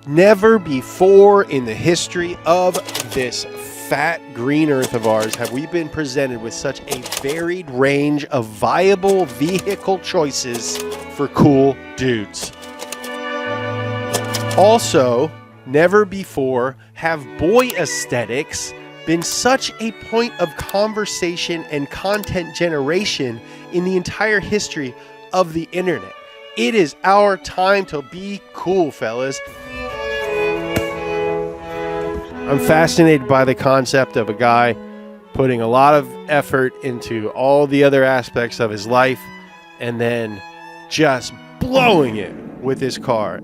Never before in the history of this fat green earth of ours have we been presented with such a varied range of viable vehicle choices for cool dudes. Also, never before have boy aesthetics been such a point of conversation and content generation in the entire history of the internet. It is our time to be cool, fellas. I'm fascinated by the concept of a guy putting a lot of effort into all the other aspects of his life and then just blowing it with his car.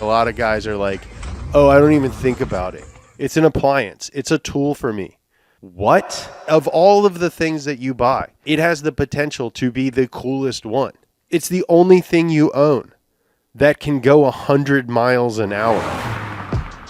A lot of guys are like, oh, I don't even think about it. It's an appliance. It's a tool for me. What? Of all of the things that you buy, it has the potential to be the coolest one. It's the only thing you own that can go 100 miles an hour.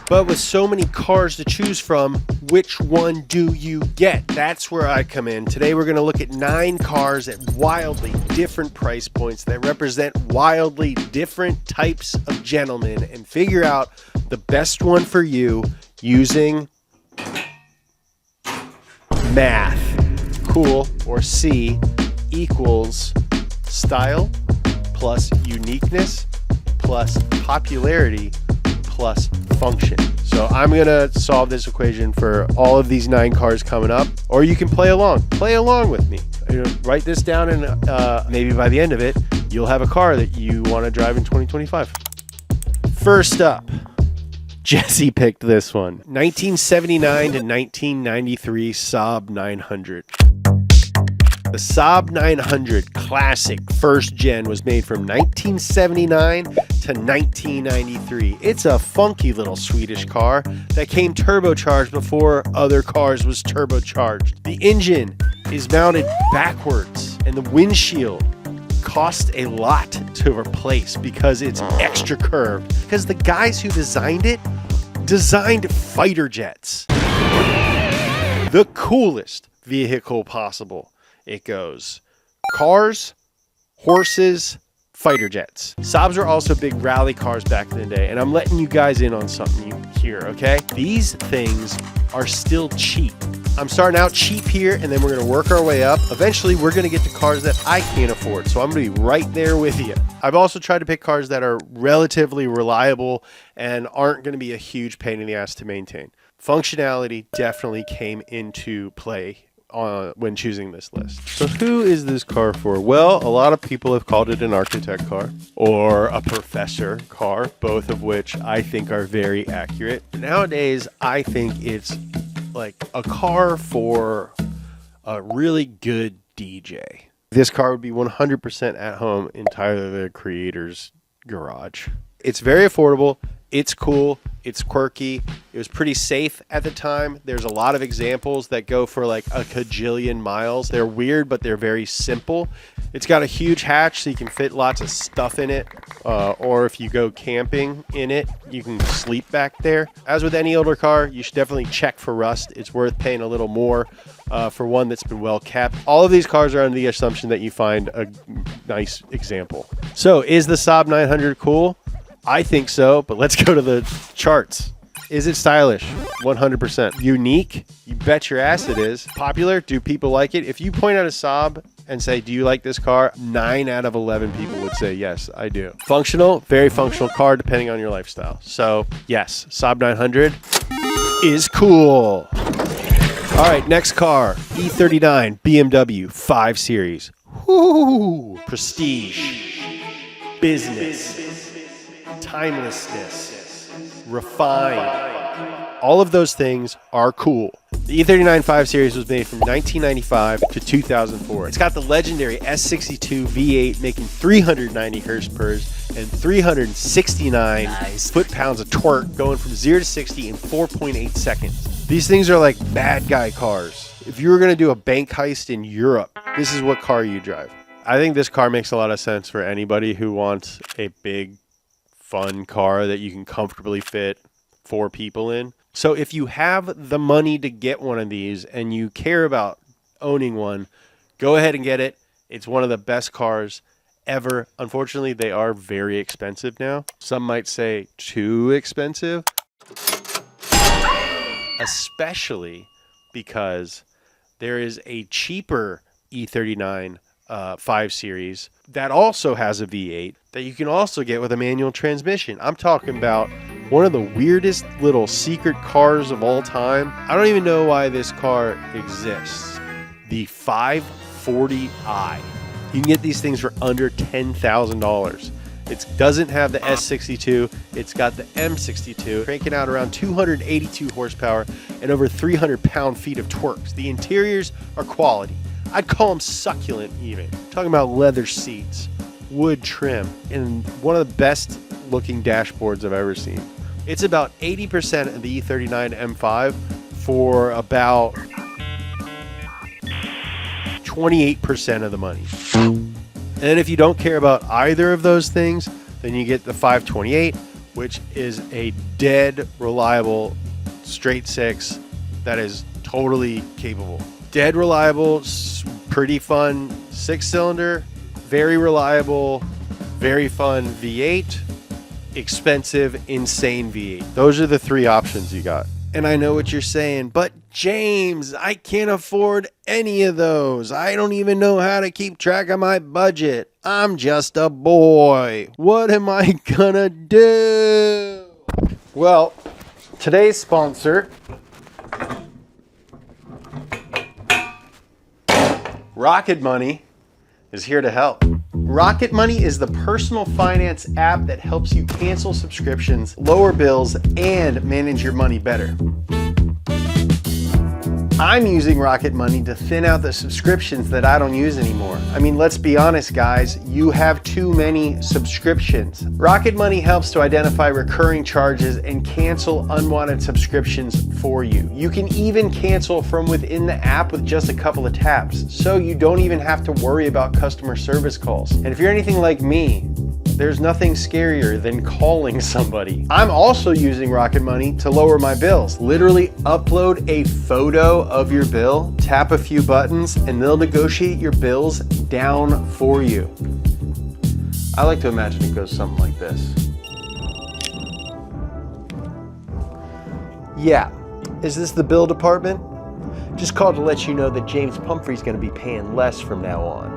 But with so many cars to choose from, which one do you get? That's where I come in. Today we're going to look at 9 cars at wildly different price points that represent wildly different types of gentlemen and figure out the best one for you using math. Cool, or C, equals style plus uniqueness plus popularity plus function. So I'm going to solve this equation for all of these 9 cars coming up, or you can play along with me. Write this down, and maybe by the end of it, you'll have a car that you want to drive in 2025. First up, Jesse picked this one. 1979 to 1993 Saab 900. The Saab 900 Classic first gen was made from 1979 to 1993. It's a funky little Swedish car that came turbocharged before other cars was turbocharged. The engine is mounted backwards and the windshield cost a lot to replace because it's extra curved. Because the guys who designed it designed fighter jets. The coolest vehicle possible. It goes cars, horses, fighter jets. Saabs were also big rally cars back in the day, and I'm letting you guys in on something here, okay? These things are still cheap. I'm starting out cheap here, and then we're gonna work our way up. Eventually, we're gonna get to cars that I can't afford, so I'm gonna be right there with you. I've also tried to pick cars that are relatively reliable and aren't gonna be a huge pain in the ass to maintain. Functionality definitely came into play when choosing this list. So who is this car for? Well, a lot of people have called it an architect car or a professor car, both of which I think are very accurate. Nowadays, I think it's like a car for a really good DJ. This car would be 100% at home in Tyler, the Creator's garage. It's very affordable. It's cool. It's quirky. It was pretty safe at the time. There's a lot of examples that go for like a kajillion miles. They're weird, but they're very simple. It's got a huge hatch so you can fit lots of stuff in it. Or if you go camping in it, you can sleep back there. As with any older car, you should definitely check for rust. It's worth paying a little more for one that's been well kept. All of these cars are under the assumption that you find a nice example. So is the Saab 900 cool? I think so, but let's go to the charts. Is it stylish? 100%. Unique? You bet your ass it is. Popular? Do people like it? If you point out a Saab and say, do you like this car? 9 out of 11 people would say, yes, I do. Functional? Very functional car depending on your lifestyle. So yes, Saab 900 is cool. All right, next car, E39 BMW 5 Series. Woo! Prestige, business, timelessness, refined. All of those things are cool. The E39 5 Series was made from 1995 to 2004. It's got the legendary S62 V8 making 390 horsepower and 369 foot-pounds of torque going from 0 to 60 in 4.8 seconds. These things are like bad guy cars. If you were going to do a bank heist in Europe, this is what car you drive. I think this car makes a lot of sense for anybody who wants a big, fun car that you can comfortably fit 4 people in. So if you have the money to get one of these and you care about owning one, Go ahead and get it. It's one of the best cars ever. Unfortunately, they are very expensive now. Some might say too expensive, especially because there is a cheaper E39 5 Series that also has a V8 that you can also get with a manual transmission. I'm talking about one of the weirdest little secret cars of all time. I don't even know why this car exists. The 540i. You can get these things for under $10,000. It doesn't have the S62. It's got the M62, cranking out around 282 horsepower and over 300 pound-feet of torque. The interiors are quality. I'd call them succulent even. Talking about leather seats, wood trim, and one of the best looking dashboards I've ever seen. It's about 80% of the E39 M5 for about 28% of the money. And if you don't care about either of those things, then you get the 528, which is a dead reliable straight six that is totally capable. Dead reliable, pretty fun 6-cylinder, very reliable, very fun V8, expensive, insane V8. Those are the three options you got. And I know what you're saying, but James, I can't afford any of those. I don't even know how to keep track of my budget. I'm just a boy. What am I gonna do? Well, today's sponsor, Rocket Money, is here to help. Rocket Money is the personal finance app that helps you cancel subscriptions, lower bills, and manage your money better. I'm using Rocket Money to thin out the subscriptions that I don't use anymore. I mean, let's be honest, guys, you have too many subscriptions. Rocket Money helps to identify recurring charges and cancel unwanted subscriptions for you. You can even cancel from within the app with just a couple of taps, so you don't even have to worry about customer service calls. And if you're anything like me, there's nothing scarier than calling somebody. I'm also using Rocket Money to lower my bills. Literally upload a photo of your bill, tap a few buttons, and they'll negotiate your bills down for you. I like to imagine it goes something like this. Yeah, is this the bill department? Just called to let you know that James Pumphrey's gonna be paying less from now on.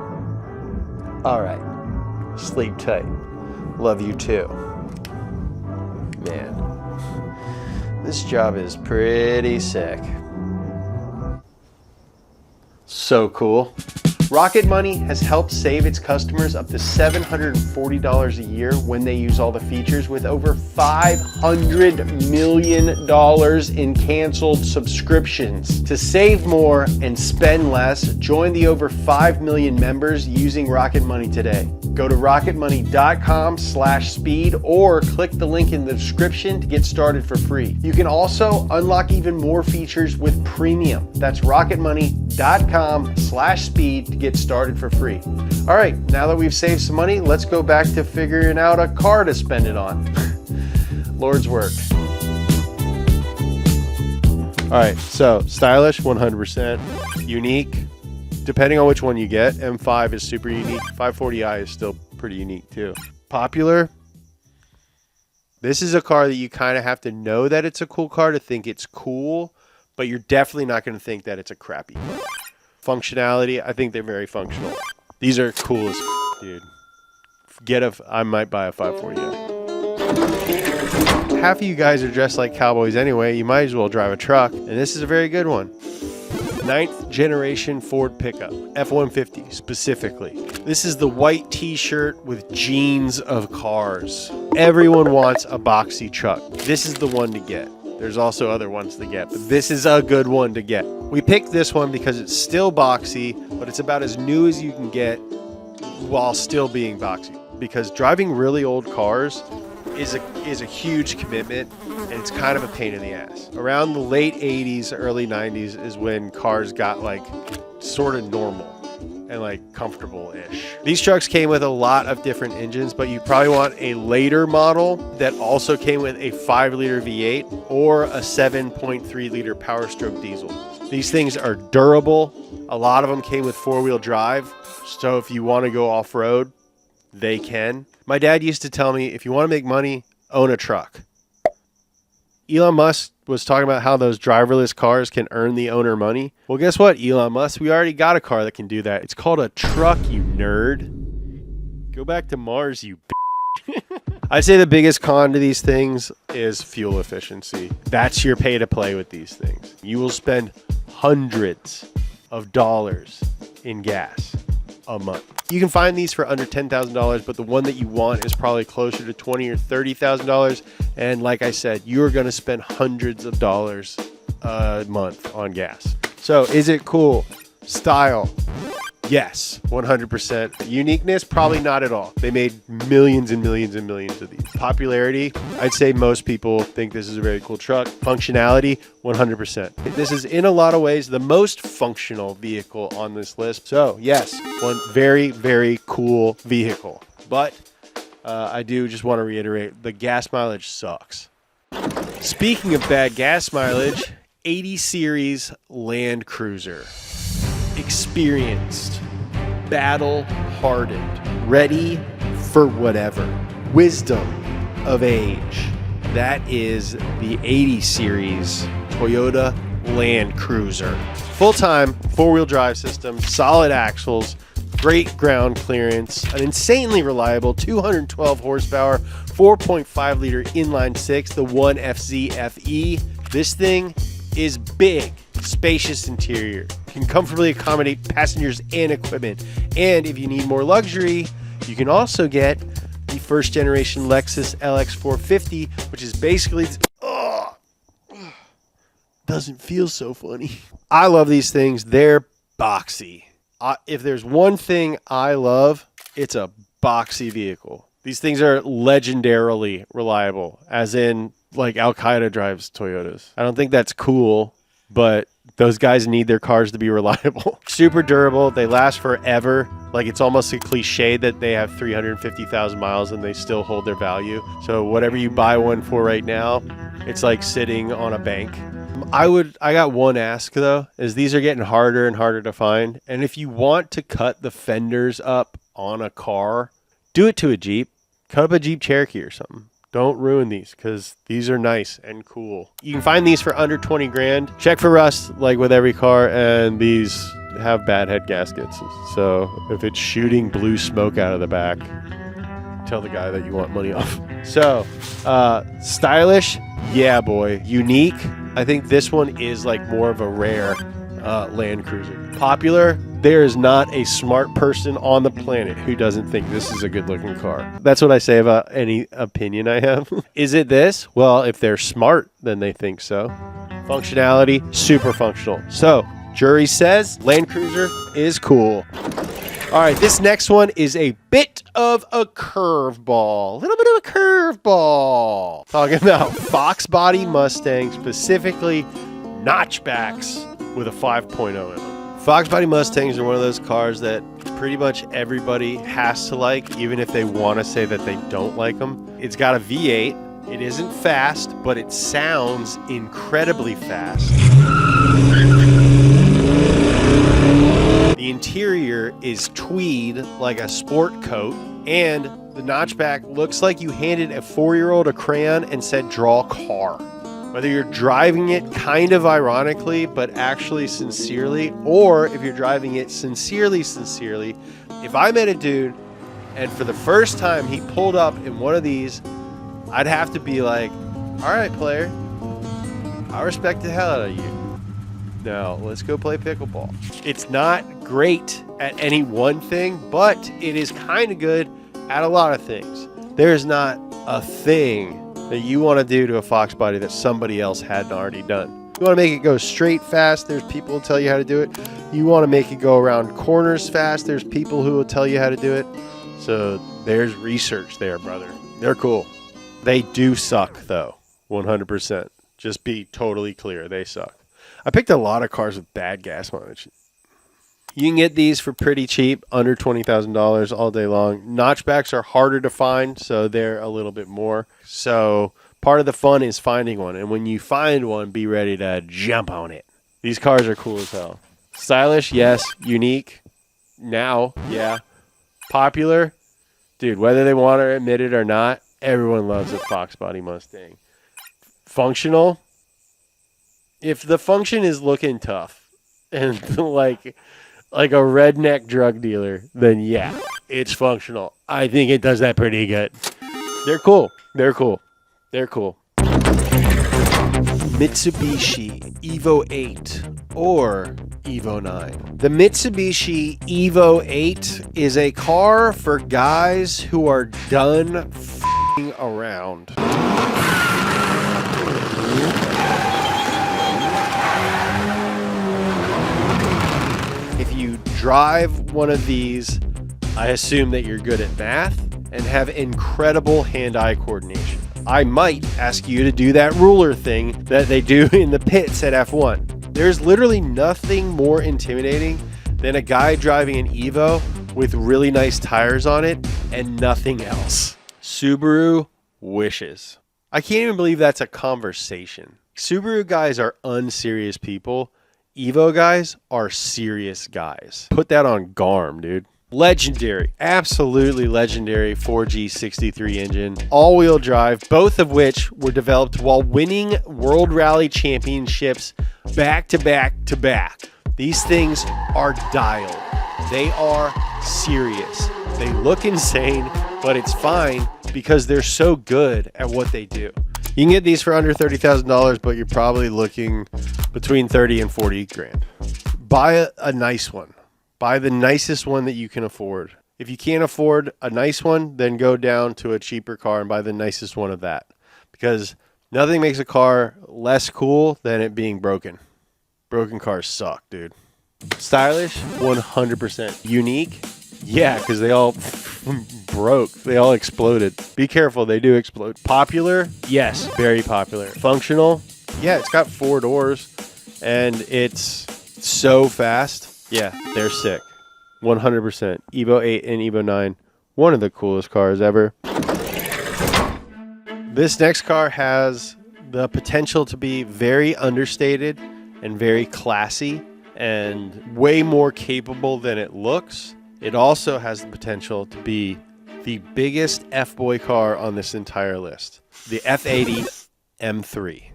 All right, sleep tight. Love you too. Man, this job is pretty sick. So cool. Rocket Money has helped save its customers up to $740 a year when they use all the features, with over $500 million in canceled subscriptions. To save more and spend less, join the over 5 million members using Rocket Money today. Go to rocketmoney.com/speed or click the link in the description to get started for free. You can also unlock even more features with premium. That's rocketmoney.com/speed to get started for free. All right, now that we've saved some money, let's go back to figuring out a car to spend it on. Lord's work. All right, so stylish, 100%. Unique, depending on which one you get. M5 is super unique. 540i is still pretty unique too. Popular. This is a car that you kind of have to know that it's a cool car to think it's cool, but you're definitely not going to think that it's a crappy car. Functionality, I think they're very functional. These are cool as dude. I might buy a 540i. Half of you guys are dressed like cowboys anyway. You might as well drive a truck, and this is a very good one. 9th generation Ford pickup, F-150 specifically. This is the white t-shirt with jeans of cars. Everyone wants a boxy truck. This is the one to get. There's also other ones to get, but this is a good one to get. We picked this one because it's still boxy, but it's about as new as you can get while still being boxy. Because driving really old cars is a huge commitment, and it's kind of a pain in the ass. Around the late 80s, early 90s is when cars got like sort of normal and like comfortable-ish. These trucks came with a lot of different engines, but you probably want a later model that also came with a 5-liter V8 or a 7.3-liter Power Stroke diesel. These things are durable. A lot of them came with four-wheel drive. So if you want to go off-road, they can. My dad used to tell me, if you want to make money, own a truck. Elon Musk was talking about how those driverless cars can earn the owner money. Well, guess what, Elon Musk? We already got a car that can do that. It's called a truck, you nerd. Go back to Mars, you I'd say the biggest con to these things is fuel efficiency. That's your pay to play with these things. You will spend hundreds of dollars in gas a month. You can find these for under $10,000, but the one that you want is probably closer to $20,000 or $30,000. And like I said, you're going to spend hundreds of dollars a month on gas. So is it cool? Style? Yes, 100%. Uniqueness? Probably not at all. They made millions and millions and millions of these. Popularity? I'd say most people think this is a very cool truck. Functionality? 100%. This is in a lot of ways the most functional vehicle on this list. So yes, one very, very cool vehicle. But I do just want to reiterate, the gas mileage sucks. Speaking of bad gas mileage, 80 series Land Cruiser. Experienced, battle-hardened, ready for whatever. Wisdom of age. That is the 80 series Toyota Land Cruiser. Full-time, four-wheel drive system, solid axles, great ground clearance, an insanely reliable 212 horsepower, 4.5 liter inline six, the 1FZ FE. This thing is big, spacious interior, can comfortably accommodate passengers and equipment. And if you need more luxury, you can also get the first generation Lexus LX 450, which is basically, doesn't feel so funny. I love these things. They're boxy. If there's one thing I love, it's a boxy vehicle. These things are legendarily reliable, as in like Al Qaeda drives Toyotas. I don't think that's cool, but those guys need their cars to be reliable. Super durable. They last forever. Like, it's almost a cliche that they have 350,000 miles and they still hold their value. So whatever you buy one for right now, it's like sitting on a bank. I got one ask though, is these are getting harder and harder to find. And if you want to cut the fenders up on a car, do it to a Jeep. Cut up a Jeep Cherokee or something. Don't ruin these, because these are nice and cool. You can find these for under 20 grand. Check for rust like with every car, and these have bad head gaskets. So if it's shooting blue smoke out of the back, tell the guy that you want money off. So stylish, yeah boy. Unique, I think this one is like more of a rare Land Cruiser. Popular, there is not a smart person on the planet who doesn't think this is a good looking car. That's what I say about any opinion I have. Is it this? Well, if they're smart, then they think so. Functionality, super functional. So, jury says Land Cruiser is cool. All right, this next one is a bit of a curveball. A little bit of a curveball. Talking about Fox body Mustang, specifically notchbacks with a 5.0 in them. Fox body Mustangs are one of those cars that pretty much everybody has to like, even if they want to say that they don't like them. It's got a V8. It isn't fast, but it sounds incredibly fast. The interior is tweed like a sport coat, and the notchback looks like you handed a 4-year-old a crayon and said, draw car. Whether you're driving it kind of ironically, but actually sincerely, or if you're driving it sincerely, if I met a dude and for the first time he pulled up in one of these, I'd have to be like, all right, player, I respect the hell out of you. Now, let's go play pickleball. It's not great at any one thing, but it is kind of good at a lot of things. There's not a thing that you want to do to a Fox body that somebody else hadn't already done. You want to make it go straight fast, there's people who tell you how to do it. You want to make it go around corners fast, there's people who will tell you how to do it. So there's research there, brother. They're cool. They do suck, though, 100%. Just be totally clear, they suck. I picked a lot of cars with bad gas mileage. You can get these for pretty cheap, under $20,000 all day long. Notchbacks are harder to find, so they're a little bit more. So part of the fun is finding one. And when you find one, be ready to jump on it. These cars are cool as hell. Stylish, yes. Unique, now, yeah. Popular, dude, whether they want to admit it or not, everyone loves a Fox body Mustang. Functional, if the function is looking tough and like a redneck drug dealer, then yeah, it's functional. I think it does that pretty good. They're cool. They're cool. They're cool. Mitsubishi Evo 8 or Evo 9. The Mitsubishi Evo 8 is a car for guys who are done f***ing around. If you drive one of these, I assume that you're good at math and have incredible hand-eye coordination. I might ask you to do that ruler thing that they do in the pits at F1. There's literally nothing more intimidating than a guy driving an Evo with really nice tires on it and nothing else. Subaru wishes. I can't even believe that's a conversation. Subaru guys are unserious people. Evo guys are serious guys. Put that on GARM, dude. Legendary, absolutely legendary 4G63 engine, all-wheel drive, both of which were developed while winning World Rally Championships back to back to back. These things are dialed. They are serious. They look insane, but it's fine because they're so good at what they do. You can get these for under $30,000, but you're probably looking between 30 and 40 grand. Buy a nice one. Buy the nicest one that you can afford. If you can't afford a nice one, then go down to a cheaper car and buy the nicest one of that. Because nothing makes a car less cool than it being broken. Broken cars suck, dude. Stylish, 100%. Unique, yeah, because they all broke. They all exploded. Be careful, they do explode. Popular, yes, very popular. Functional, yeah, it's got 4 doors and it's so fast. Yeah, they're sick. 100%. Evo 8 and Evo 9, one of the coolest cars ever. This next car has the potential to be very understated and very classy and way more capable than it looks. It also has the potential to be the biggest F-boy car on this entire list. The F80 M3.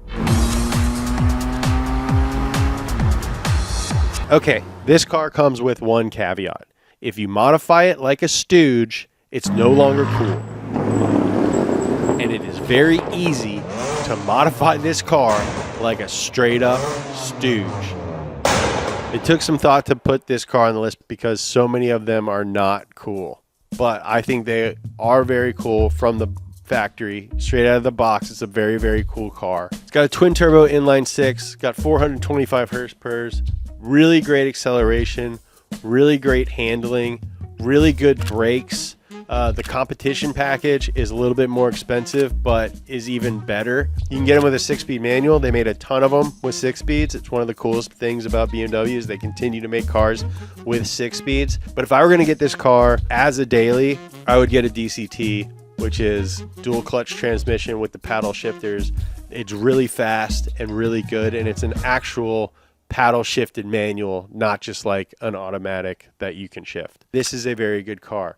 Okay, this car comes with one caveat. If you modify it like a stooge, it's no longer cool. And it is very easy to modify this car like a straight up stooge. It took some thought to put this car on the list because so many of them are not cool. But I think they are very cool from the factory, straight out of the box. It's a very, very cool car. It's got a twin turbo inline 6, got 425 horsepower. Really great acceleration, really great handling, really good brakes. The competition package is a little bit more expensive, but is even better. You can get them with a 6-speed manual. They made a ton of them with 6 speeds. It's one of the coolest things about BMW is they continue to make cars with 6 speeds. But if I were going to get this car as a daily, I would get a DCT, which is dual clutch transmission with the paddle shifters. It's really fast and really good, and it's an actual paddle shifted manual, not just like an automatic that you can shift. This is a very good car.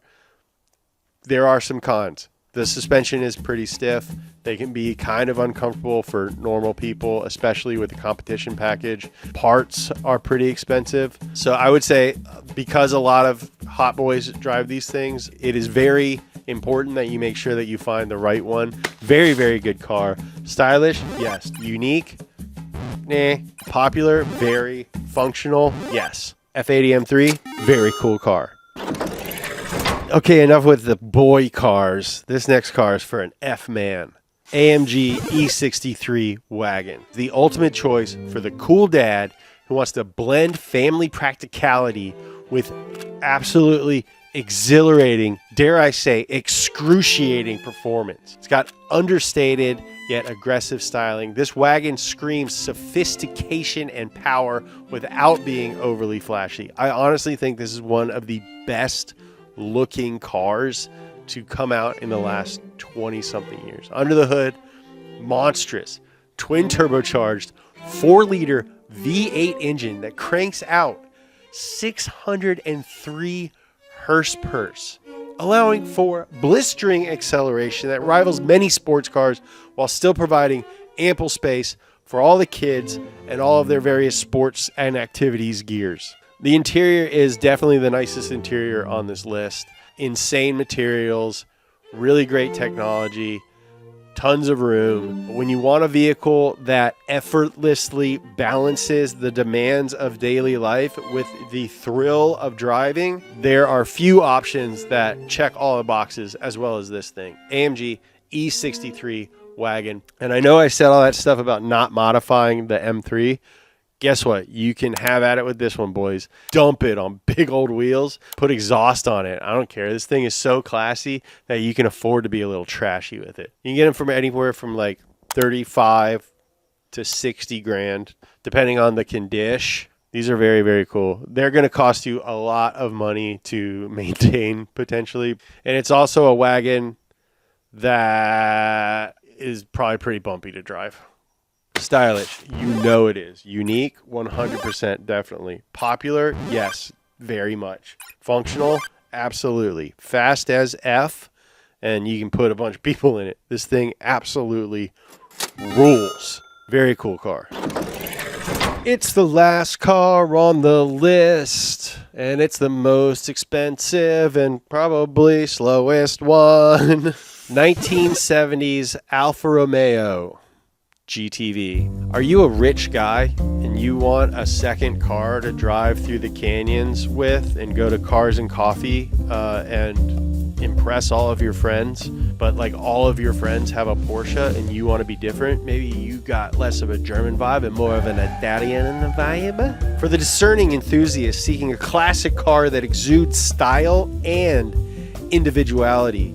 There are some cons. The suspension is pretty stiff. They can be kind of uncomfortable for normal people, especially with the competition package. Parts are pretty expensive. So I would say because a lot of hot boys drive these things, it is very important that you make sure that you find the right one. Very, very good car. Stylish, yes. Unique, nah. Popular, very. Functional, yes. F80 M3, very cool car. Okay, enough with the boy cars. This next car is for an F-man. AMG E63 Wagon. The ultimate choice for the cool dad who wants to blend family practicality with absolutely exhilarating, dare I say, excruciating performance. It's got understated yet aggressive styling. This wagon screams sophistication and power without being overly flashy. I honestly think this is one of the best looking cars to come out in the last 20 something years. Under the hood, monstrous, twin turbocharged, 4-liter V8 engine that cranks out 603 horsepower, allowing for blistering acceleration that rivals many sports cars while still providing ample space for all the kids and all of their various sports and activities gears. The interior is definitely the nicest interior on this list. Insane materials, really great technology, tons of room. When you want a vehicle that effortlessly balances the demands of daily life with the thrill of driving, there are few options that check all the boxes as well as this thing. AMG E63 Wagon. And I know I said all that stuff about not modifying the M3. Guess what? You can have at it with this one, boys. Dump it on big old wheels. Put exhaust on it. I don't care. This thing is so classy that you can afford to be a little trashy with it. You can get them from anywhere from like 35 to 60 grand, depending on the condition. These are very, very cool. They're going to cost you a lot of money to maintain, potentially. And it's also a wagon that is probably pretty bumpy to drive. Stylish, you know it is. Unique, 100% definitely. Popular, yes, very much. Functional, absolutely. Fast as F, and you can put a bunch of people in it. This thing absolutely rules. Very cool car. It's the last car on the list, and it's the most expensive and probably slowest one. 1970s Alfa Romeo GTV. Are you a rich guy and you want a second car to drive through the canyons with and go to Cars and Coffee and impress all of your friends, but like all of your friends have a Porsche and you want to be different? Maybe you got less of a German vibe and more of an Italian vibe? For the discerning enthusiast seeking a classic car that exudes style and individuality,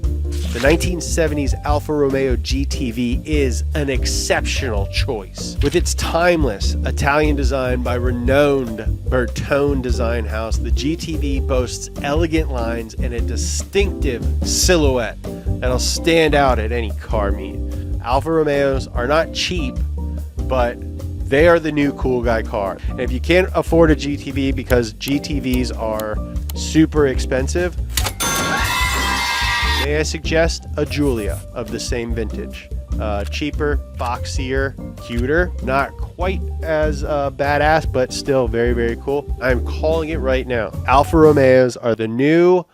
the 1970s Alfa Romeo GTV is an exceptional choice. With its timeless Italian design by renowned Bertone design house, the GTV boasts elegant lines and a distinctive silhouette that'll stand out at any car meet. Alfa Romeos are not cheap, but they are the new cool guy car. And if you can't afford a GTV because GTVs are super expensive, may I suggest a Giulia of the same vintage. Cheaper, boxier, cuter, not quite as badass, but still very, very cool. I'm calling it right now. Alfa Romeos are the new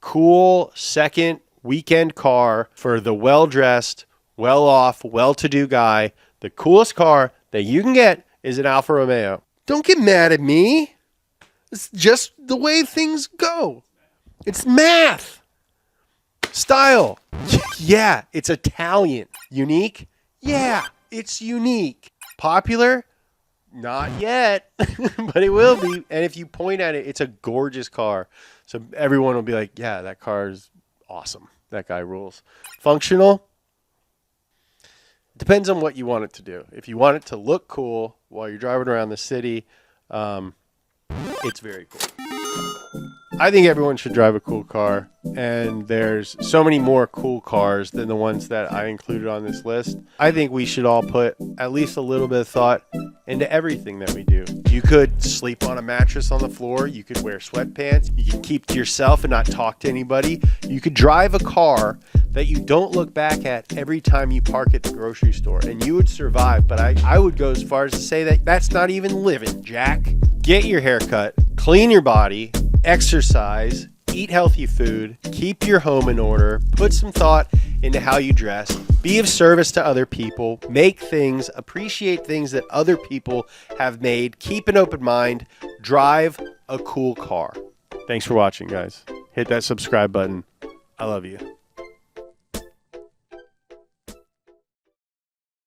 cool second weekend car for the well-dressed, well-off, well-to-do guy. The coolest car that you can get is an Alfa Romeo. Don't get mad at me. It's just the way things go. It's math. Style, yeah, it's Italian. Unique, yeah, it's unique. Popular, not yet, but it will be. And if you point at it, it's a gorgeous car. So everyone will be like, yeah, that car is awesome. That guy rules. Functional, depends on what you want it to do. If you want it to look cool while you're driving around the city, it's very cool. I think everyone should drive a cool car, and there's so many more cool cars than the ones that I included on this list. I think we should all put at least a little bit of thought into everything that we do. You could sleep on a mattress on the floor. You could wear sweatpants. You could keep to yourself and not talk to anybody. You could drive a car that you don't look back at every time you park at the grocery store, and you would survive. But I would go as far as to say that that's not even living, Jack. Get your hair cut, clean your body, exercise, eat healthy food, keep your home in order, put some thought into how you dress, be of service to other people, make things, appreciate things that other people have made, keep an open mind, drive a cool car. Thanks for watching, guys. Hit that subscribe button. I love you.